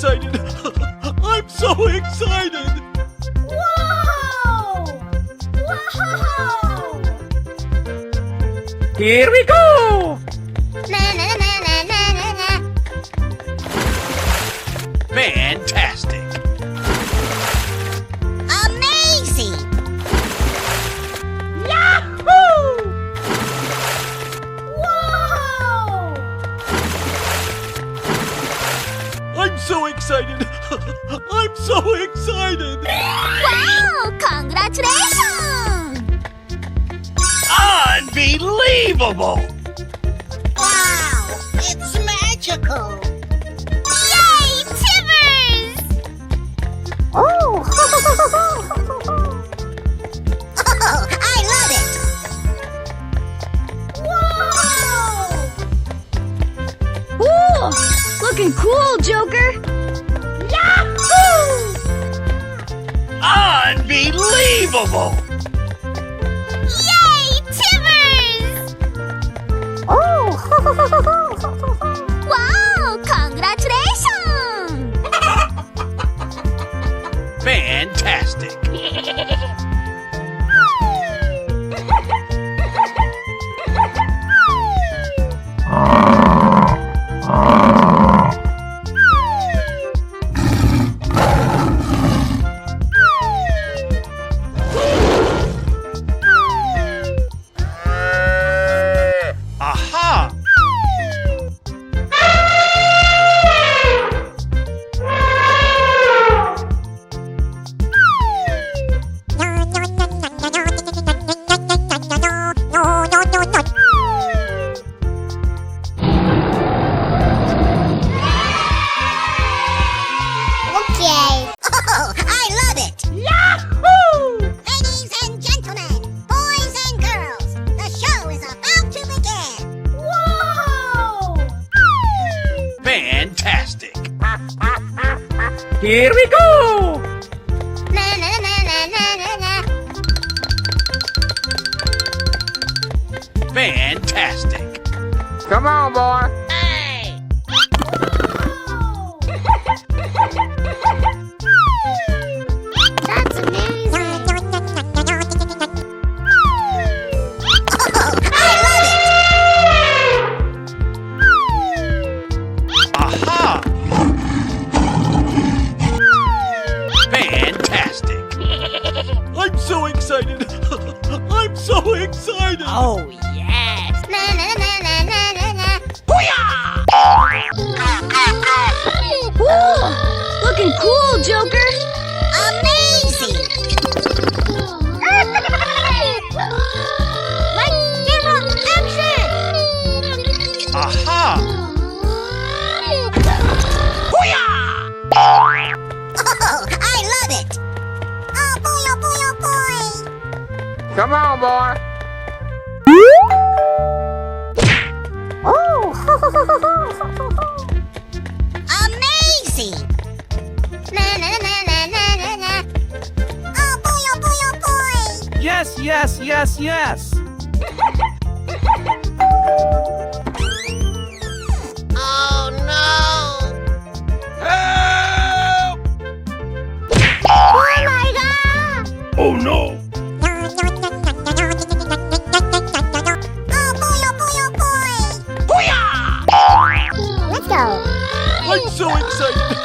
excited! I'm so excited! Whoa! Whoa! Here we go! Fantastic! Amazing! Yahoo! Whoa! I'm so excited! I'm so excited! Wow! Congratulations! Unbelievable! Wow! It's magical! Yay, Timbers! Oh! Oh, I love it! Whoa! Ooh, looking cool, Joker. Yahoo! Unbelievable! Yay, Timbers! Oh! Wow! Congratulations! Fantastic! Aha! Okay. Oh, I love it! Yahoo! Ladies and gentlemen, boys and girls, the show is about to begin. Whoa! Fantastic! Here we go! Na na na na na na. Fantastic! Come on, boy. Hey! That's amazing. Oh, I love it. Aha! Fantastic! I'm so excited! I'm so excited! Oh, yes. Na na na na na na na. Ooh, looking cool, Joker. Amazing! Lights, camera, action! Aha! Oh, I love it! Oh boy, oh boy, oh boy! Come on, boy. Amazing! Na na na na na na na. Oh boy, oh boy, oh boy! Yes, yes, yes, yes. Oh no! Help! Oh my god! Oh no! Oh boy, oh boy, oh boy! Let's go! I'm so excited!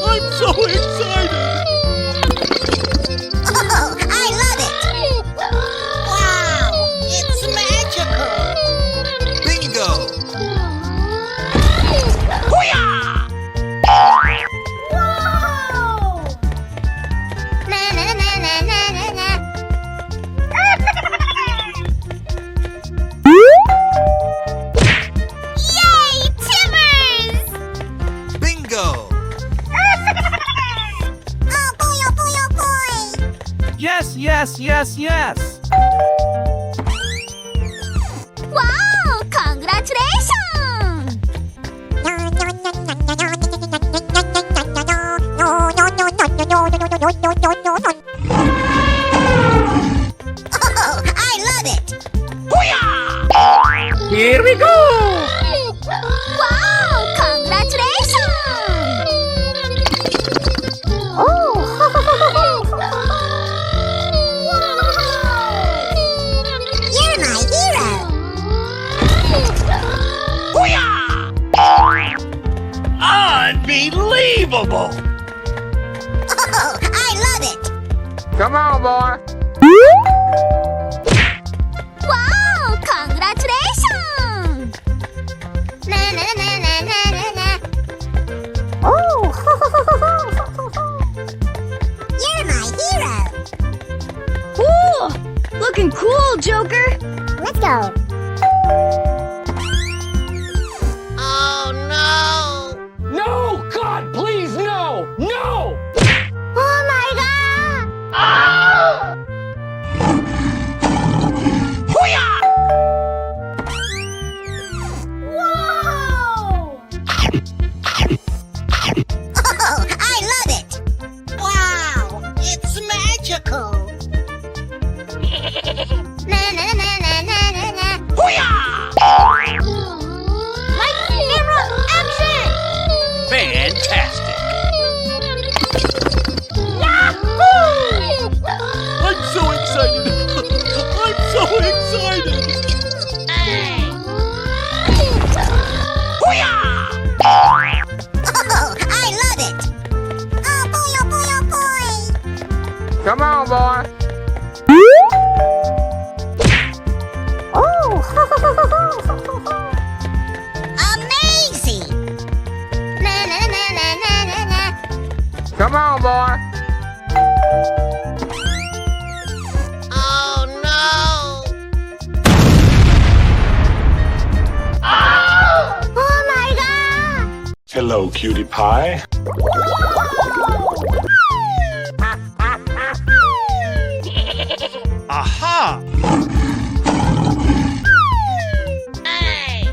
I'm so excited! Oh, I love it! Wow! It's magical! Bingo! Whoa! Na na na na na na na. Yay, Timbers! Bingo! Oh boy, oh boy, oh boy! Yes, yes, yes, yes. Wow! Congratulations! Oh, I love it! Here we go! Wow! Congratulations! Unbelievable! Oh, I love it! Come on, boy. Wow! Congratulations! Na na na na na na na. Oh! You're my hero! Ooh, looking cool, Joker. Let's go! Oh no! No! God, please, no! No! Oh my god! Whoa! Oh, I love it! Wow! It's magical! Na na na na na na na. Light, camera, action! Fantastic! I'm so excited! I'm so excited! Oh, I love it! Oh boy, oh boy, oh boy! Come on, boy. Oh! Amazing! Na na na na na na na. Come on, boy. Oh no! Oh my god! Hello, cutie pie. Aha! Hey!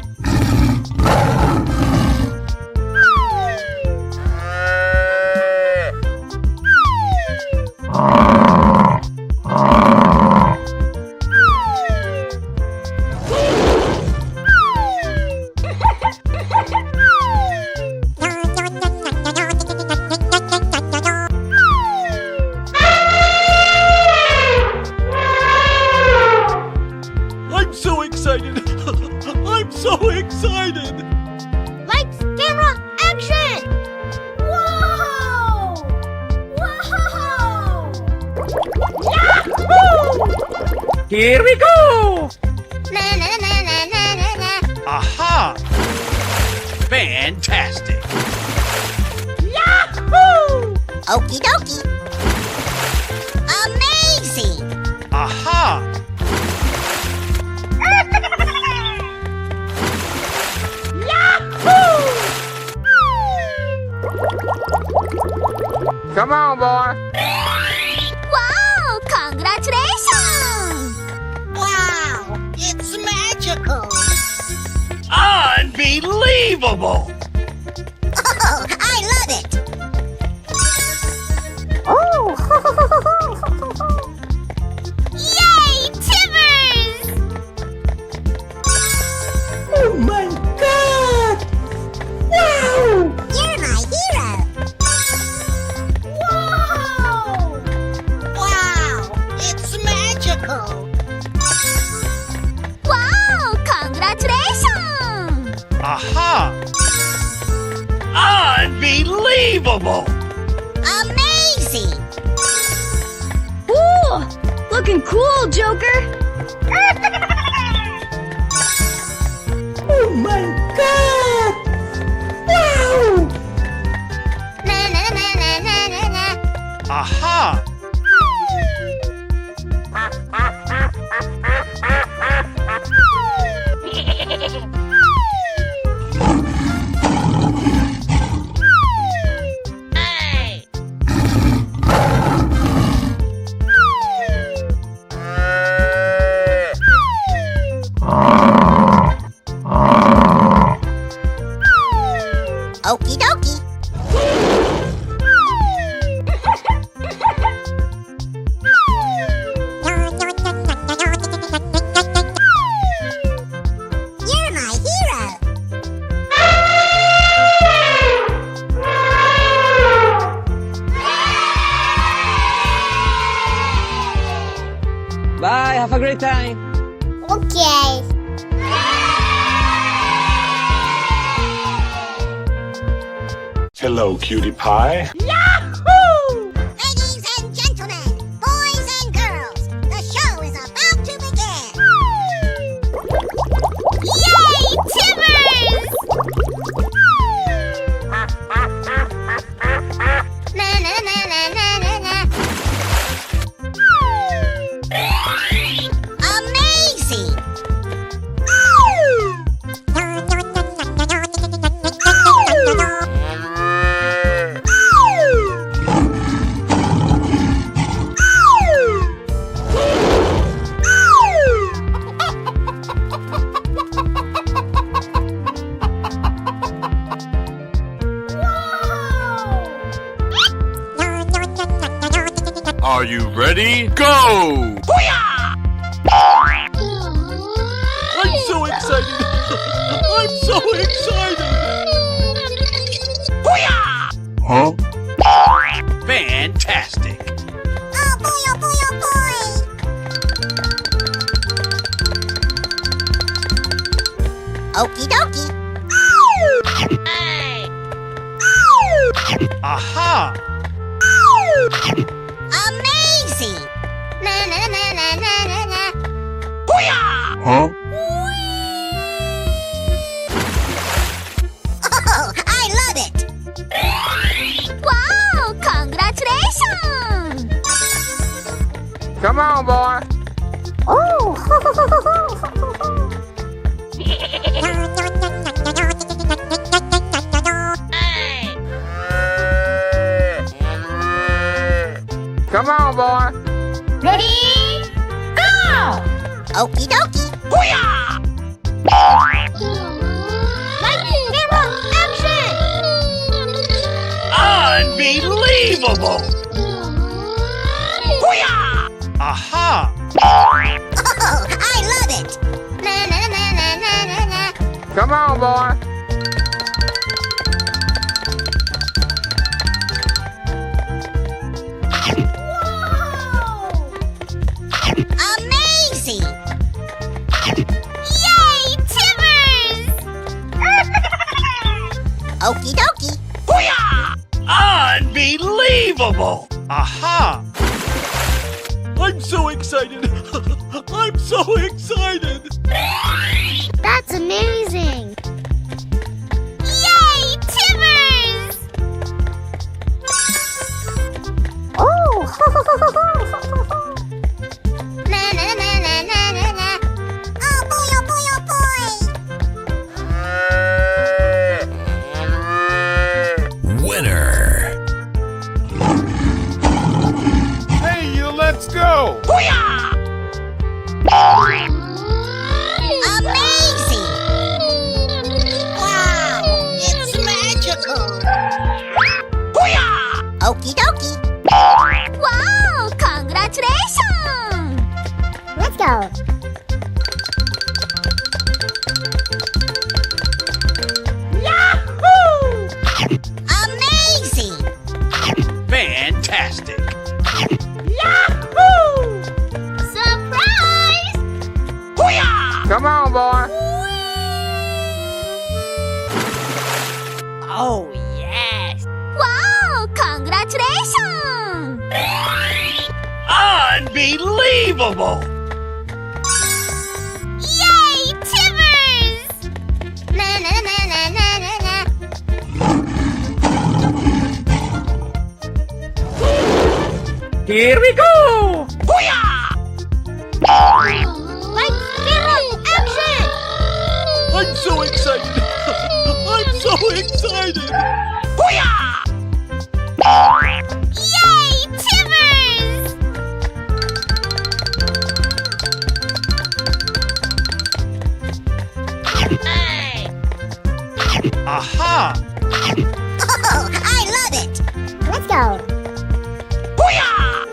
I'm so excited! I'm so excited! Lights, camera, action! Whoa! Whoa! Here we go. Na na na na na na na. Aha! Fantastic! Okie dokie. Amazing! Aha! Come on, boy. Wow! Congratulations! Wow! It's magical! Unbelievable! Oh, I love it! Oh! Yay! Timbers! Oh my god! Wow! You're my hero! Whoa! Wow! It's magical! Wow! Congratulations! Aha! Unbelievable! Amazing! Ooh, looking cool, Joker. Oh my god! Wow! Na na na na na na na. Aha! Hey! Okie dokie. You're my hero. Bye, have a great time. Okay. Hello, cutie pie. Ladies and gentlemen, boys and girls, the show is about to begin. Yay, Timbers! Na na na na na na na. Amazing! Are you ready? Go! I'm so excited! I'm so excited! Huh? Fantastic! Oh boy, oh boy, oh boy! Okie dokie. Aha! Amazing! Na na na na na na na. Huh? Oh, I love it! Wow! Congratulations! Come on, boy. Come on, boy. Ready? Go! Okie dokie. Lightning, camera, action! Unbelievable! Aha! Oh, I love it! Na na na na na na na. Come on, boy. Amazing! Yay, Timbers! Okie dokie. Unbelievable! Aha! I'm so excited! I'm so excited! That's amazing! Yay, Timbers! Oh! Na na na na na na na. Oh boy, oh boy, oh boy! Winner! Hey, you, let's go. Amazing! Wow, it's magical! Okie dokie. Wow! Congratulations! Let's go! Amazing! Fantastic! Surprise! Come on, boy. Oh, yes. Wow! Congratulations! Unbelievable! Yay, Timbers! Na na na na na na na. Here we go. Lights, camera, action! I'm so excited! I'm so excited! Yay, Timbers! Aha! Oh, I love it! Let's go!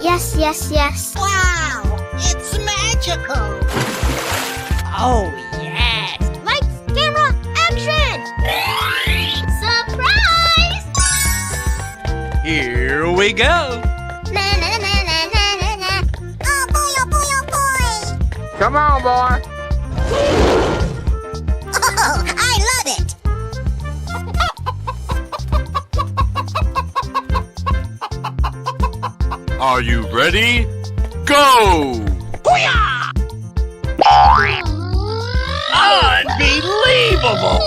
Yes, yes, yes. Wow, it's magical! Oh, yes. Lights, camera, action! Surprise! Here we go! Na na na na na na na. Oh boy, oh boy, oh boy! Come on, boy. Oh, I love it! Are you ready? Go! Unbelievable!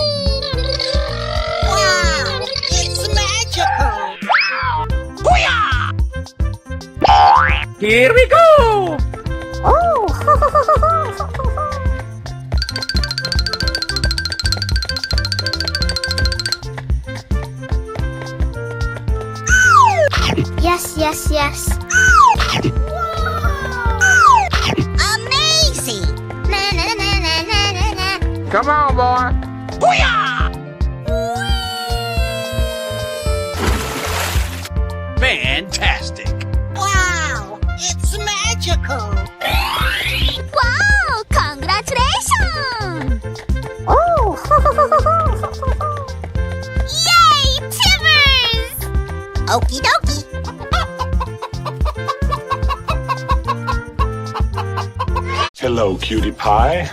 Wow, it's magical. Here we go! Oh. Yes, yes, yes. Amazing. Na na na na na na na. Come on, boy. Fantastic! Wow, it's magical. Wow! Congratulations! Oh. Yay, Timbers! Okie dokie. Hello, cutie pie.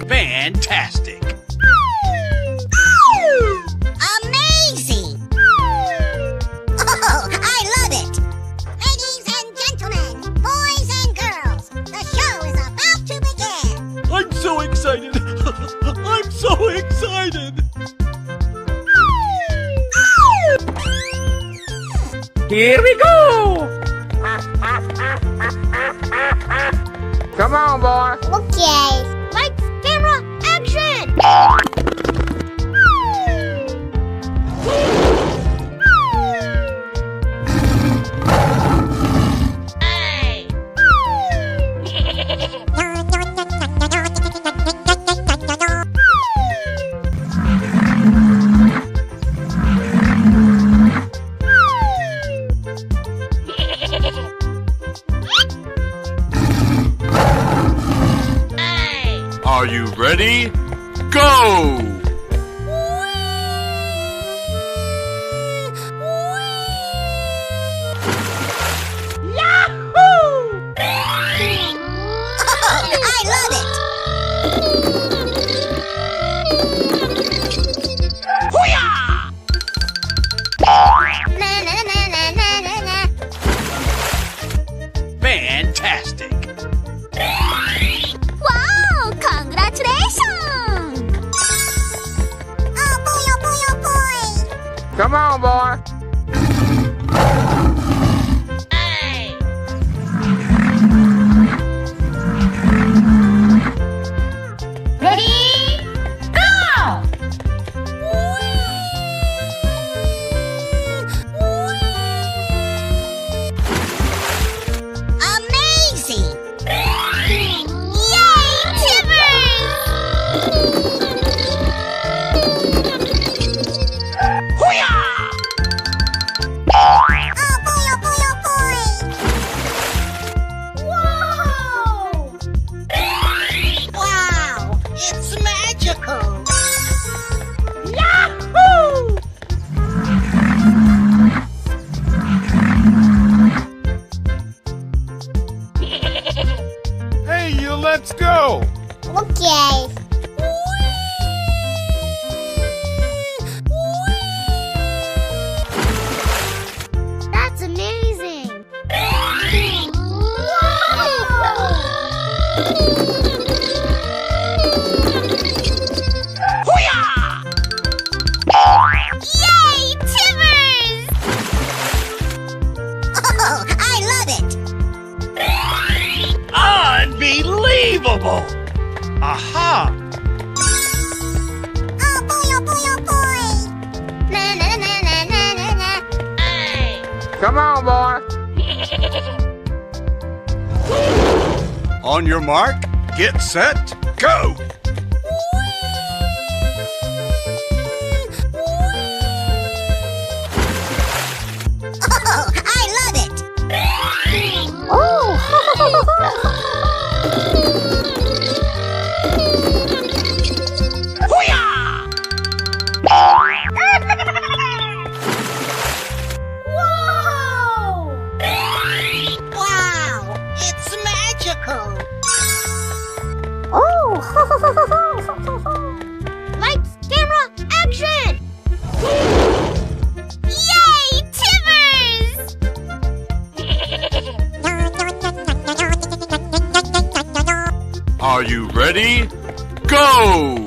Fantastic! Amazing. Oh, I love it. Ladies and gentlemen, boys and girls, the show is about to begin. I'm so excited! I'm so excited! Here we go! Come on, boy. Okay. Lights, camera, action! Are you ready? Go! I love it. Na na na na na na na. Fantastic! Wow! Congratulations! Oh boy, oh boy, oh boy. Come on, boy. Ready? Go! Amazing! Yay, Timbers! Oh boy, oh boy, oh boy! Whoa! Wow, it's magical! Yahoo! Hey, you, let's go! Okay. That's amazing! Yay, Timbers! Oh, I love it! Unbelievable! Aha! Oh boy, oh boy, oh boy! Na na na na na na na. Come on, boy. On your mark, get set, go! Oh, I love it! Wow, it's magical! Oh! Lights, camera, action! Are you ready? Go!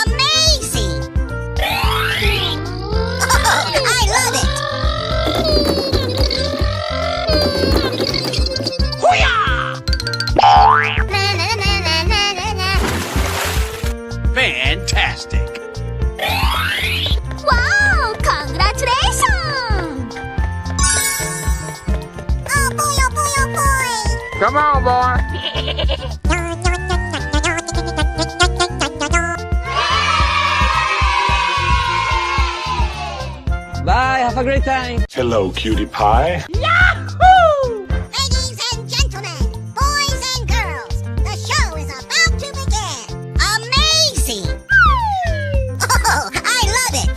Amazing! Oh, I love it! Na, na, na, na, na, na, na. Fantastic! Wow! Congratulations! Oh boy, oh boy, oh boy! Come on, boy. Bye, have a great time. Hello, cutie pie. Ladies and gentlemen, boys and girls, the show is about to begin. Amazing! Oh, I love it!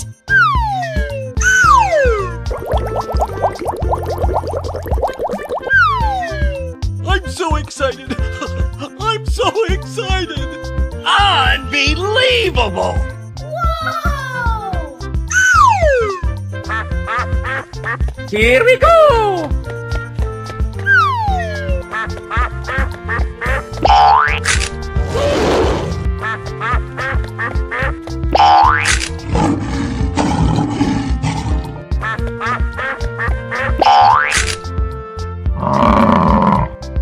I'm so excited! I'm so excited! Unbelievable! Here we go!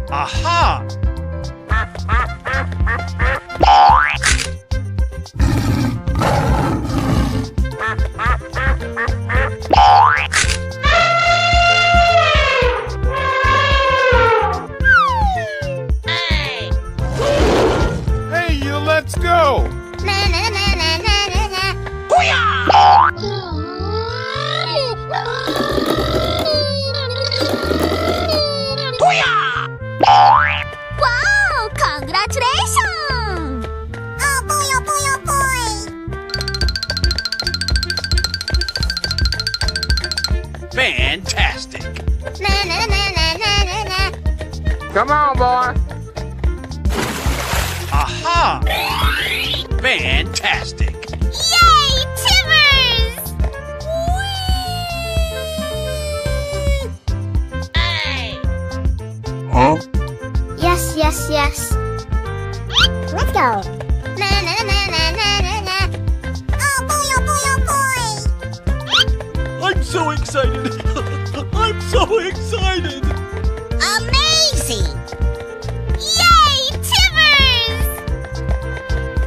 Aha! Hey, you, let's go. Na na na na na na na. Wow! Congratulations! Oh boy, oh boy, oh boy! Fantastic! Na na na na na na na. Come on, boy. Aha! Fantastic! Yay! Timbers! Yes, yes, yes. Let's go. Na na na na na na na. Oh boy, oh boy, oh boy! I'm so excited! I'm so excited! Amazing! Yay! Timbers!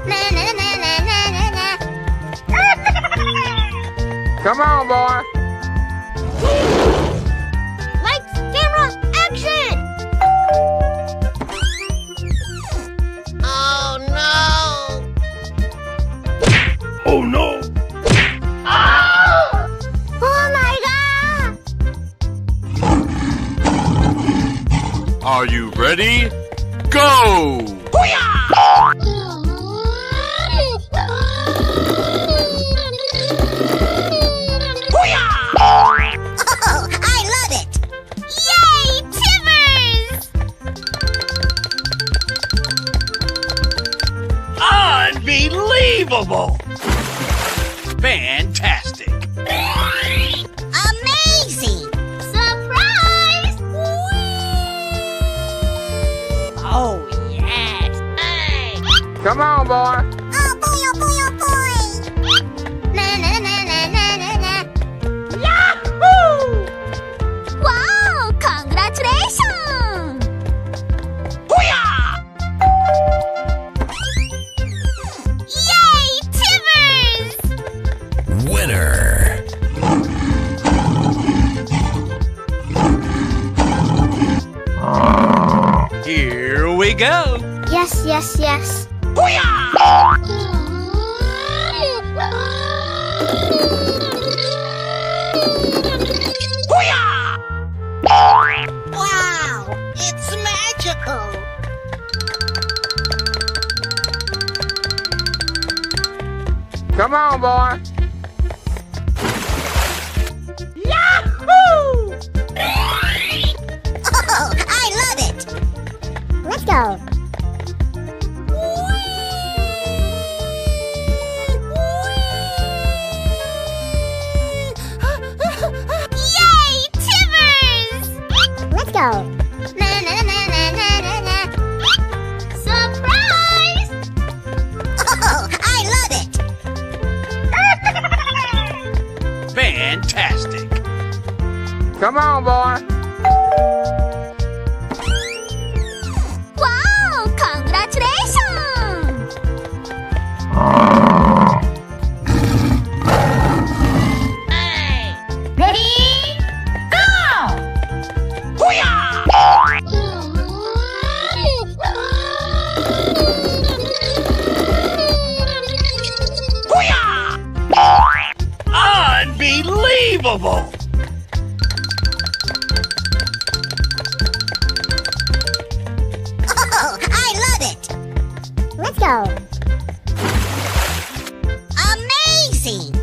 Na na na na na na na. Come on, boy. Lights, camera, action! Oh no! Oh no! Oh my god! Are you ready? Go! Oh, I love it! Yay! Timbers! Unbelievable! Fantastic! Amazing! Surprise! Oh, yes! Come on, boy. Oh boy, oh boy, oh boy! Na na na na na na na. Wow! Congratulations! Yay! Timbers! Winner! Here we go! Yes, yes, yes. Wow! It's magical! Come on, boy. Oh, I love it! Let's go. Come on, boy. Wow! Congratulations! Ready? Go! Unbelievable! Oh, I love it! Let's go! Amazing!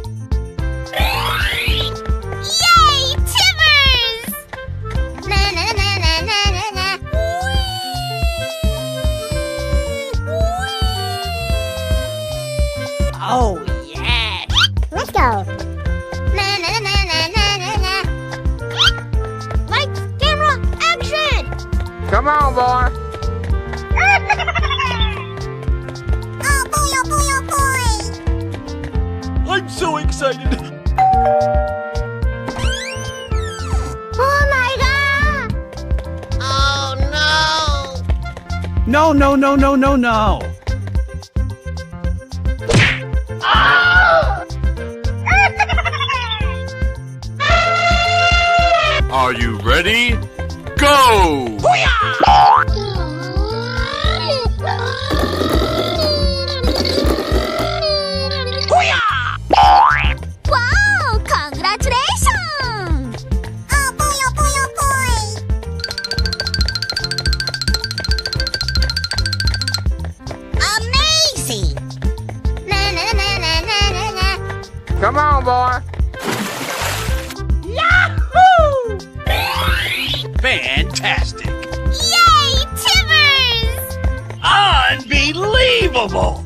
Yay! Timbers! Na na na na na na na. Oh, yeah! Let's go! Na na na na na na na. Lights, camera, action! Come on, boy. Oh boy, oh boy, oh boy! I'm so excited! Oh my god! Oh no! No, no, no, no, no, no! Are you ready? Go! Wow! Congratulations! Oh boy, oh boy, oh boy! Amazing! Na na na na na na na. Come on, boy. Fantastic! Yay! Timbers! Unbelievable!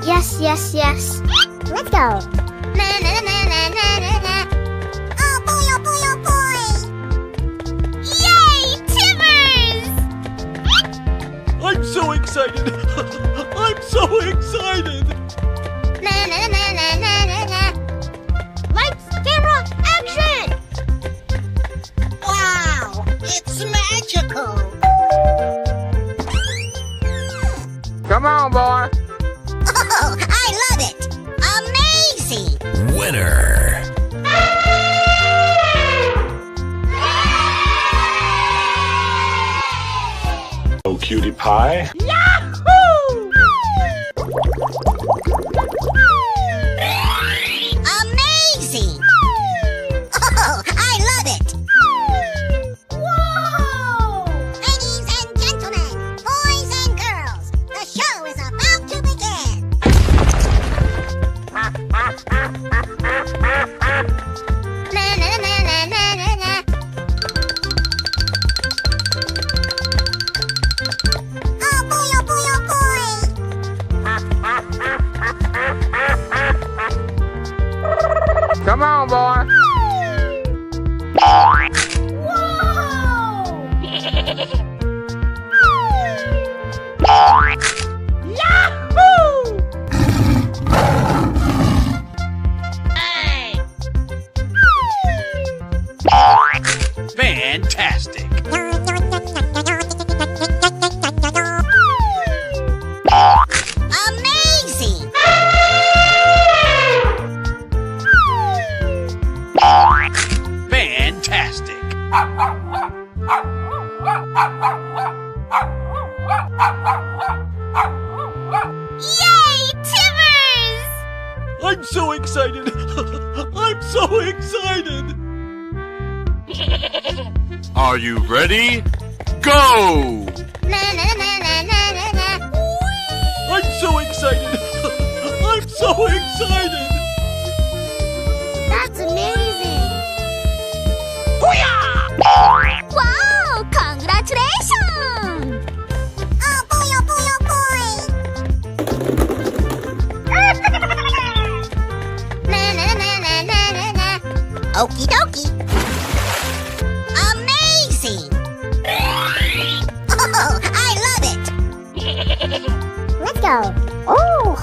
Yes, yes, yes. Let's go. Na na na na na na na. Oh boy, oh boy, oh boy! Yay! Timbers! I'm so excited! I'm so excited! Na na na na na na na. Lights, camera, action! Wow, it's magical. Come on, boy. Oh, I love it. Amazing. Winner! Oh, cutie pie. Amazing. Oh, I love it. Whoa! Ladies and gentlemen, boys and girls, the show is about to begin. Na na na na na na na. Oh boy, oh boy, oh boy! Come on, boy. Fantastic! Amazing! Fantastic! Yay! Timbers! I'm so excited! I'm so excited! Are you ready? Go! Na na na na na na na. I'm so excited! I'm so excited! That's amazing. Wow! Congratulations! Oh boy, oh boy, oh boy! Na na na na na na na. Okie dokie. Amazing. Oh, I love it. Let's go. Oh.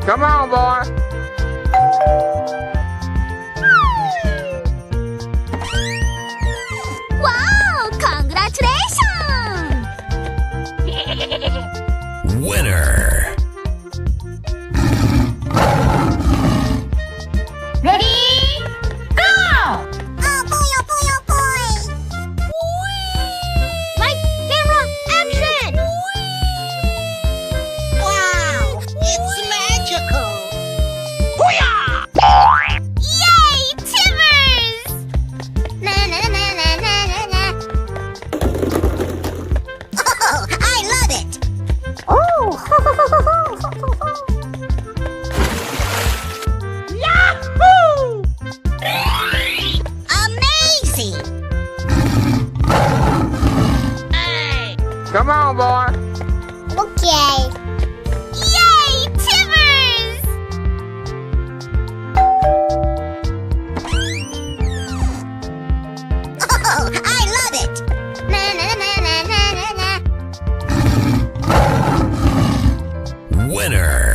Come on, boy. Wow! Congratulations! Winner. Ready? Go! Oh boy, oh boy, oh boy! Light, camera, action! Wow, it's magical! Yay, Timbers! Na na na na na na na. Oh, I love it! Oh! Yahoo! Amazing! Come on, boy. Okay. Yay, Timbers! Oh, I love it! Na na na na na na na. Winner.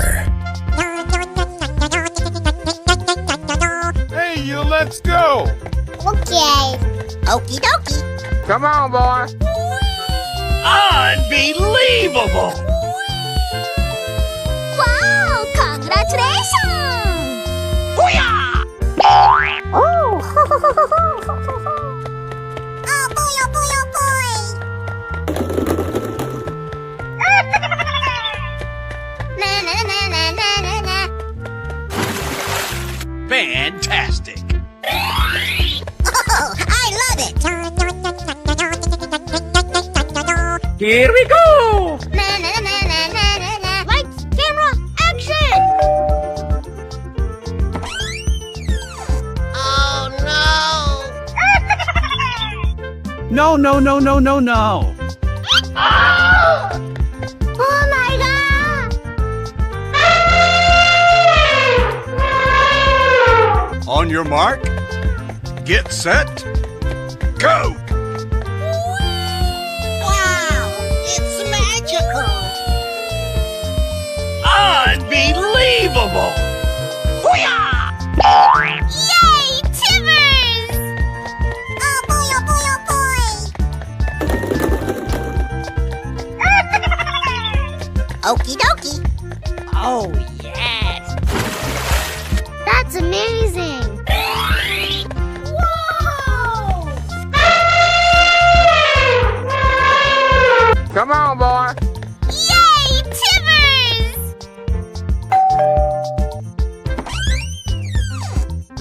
Hey, you, let's go. Okay. Okie dokie. Come on, boy. Unbelievable! Wow! Congratulations! Oh! Oh boy, oh boy, oh boy! Na na na na na na na. Fantastic! Oh, I love it! Here we go! Na na na na na na na. Lights, camera, action! Oh no! No, no, no, no, no, no. Oh my god! On your mark. Get set. Go. Wow! It's magical! Unbelievable! Yay, Timbers! Oh boy, oh boy, oh boy! Okie dokie! Oh, yes! That's amazing! Come on, boy. Yay, Timbers!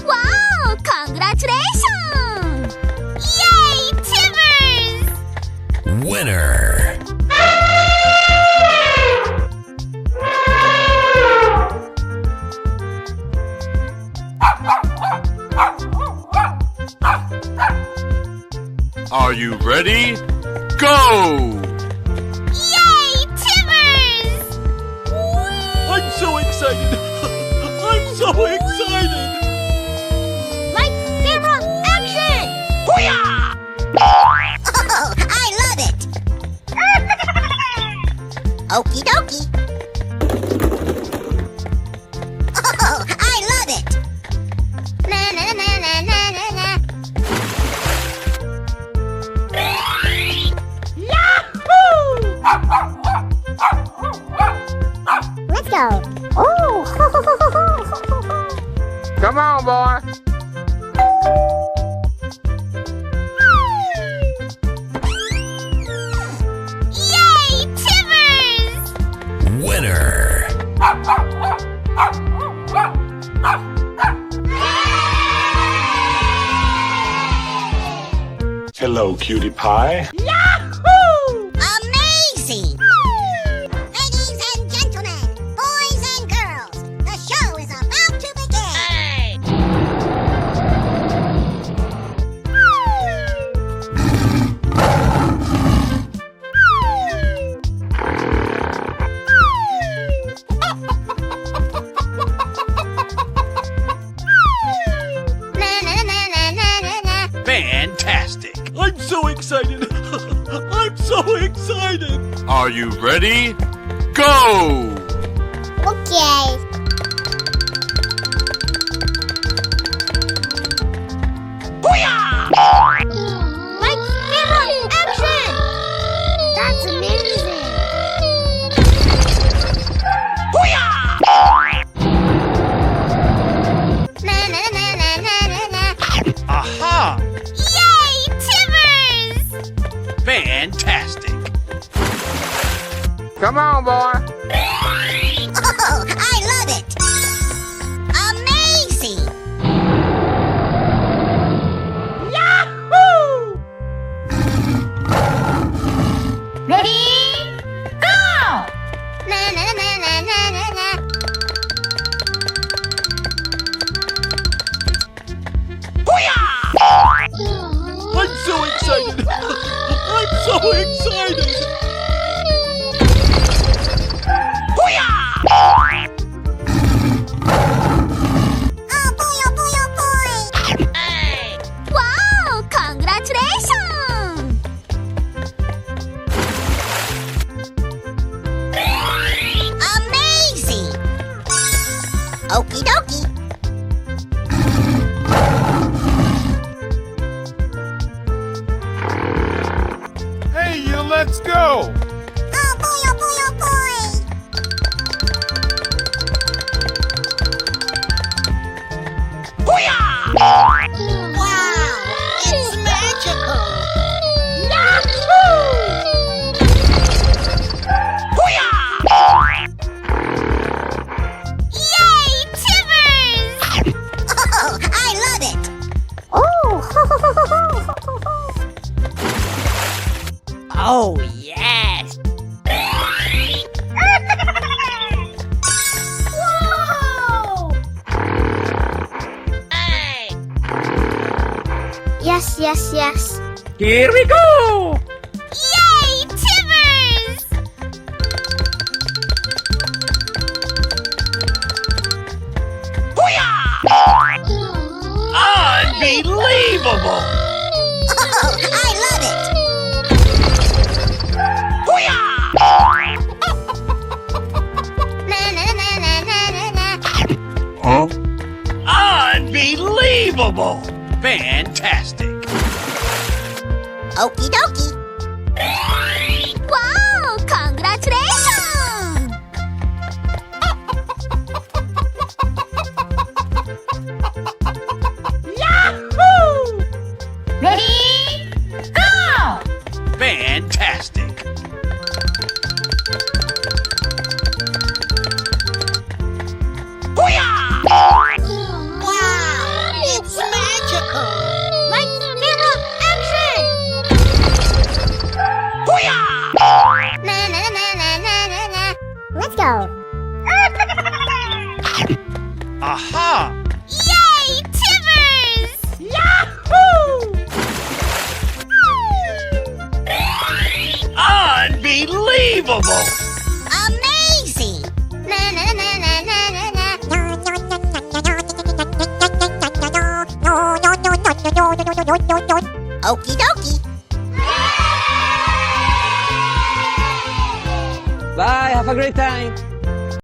Wow! Congratulations! Yay, Timbers! Winner. Are you ready? Go. Yay, Timbers! I'm so excited! I'm so excited! Lights, camera, action! Oh, I love it! Okie dokie! Oh, I love it! Na na na na na na na. Let's go! Oh! Come on, boy. Yay, Timbers! Winner. Hello, cutie pie. Amazing! Ladies and gentlemen, boys and girls, the show is about to begin! Na na na na na na na. Fantastic! I'm so excited! I'm so excited! Are you ready? Go. Okay. Come on, boy. Oh, I love it! Amazing! Yahoo! Ready? Go! Na na na na na na na. I'm so excited! I'm so excited! Oh boy, oh boy, oh boy! Wow! Congratulations! Amazing! Okie dokie. Hey, you, let's go! Oh boy, oh boy, oh boy! Wow! It's magical! Yay! Timbers! Oh, I love it! Oh, yes! Whoa! Yes, yes, yes. Here we go! Yay! Timbers! Unbelievable! Oh, I love it! Na na na na na na na. Huh? Unbelievable! Fantastic! Okie dokie. Wow! Congratulations! Yahoo! Ready? Go! Fantastic! Wow! It's magical! Lights, camera, action! Na na na na na na na. Let's go. Aha! Yay! Timbers! Unbelievable! Amazing! Na na na na na na na. Okie dokie. Bye, have a great time.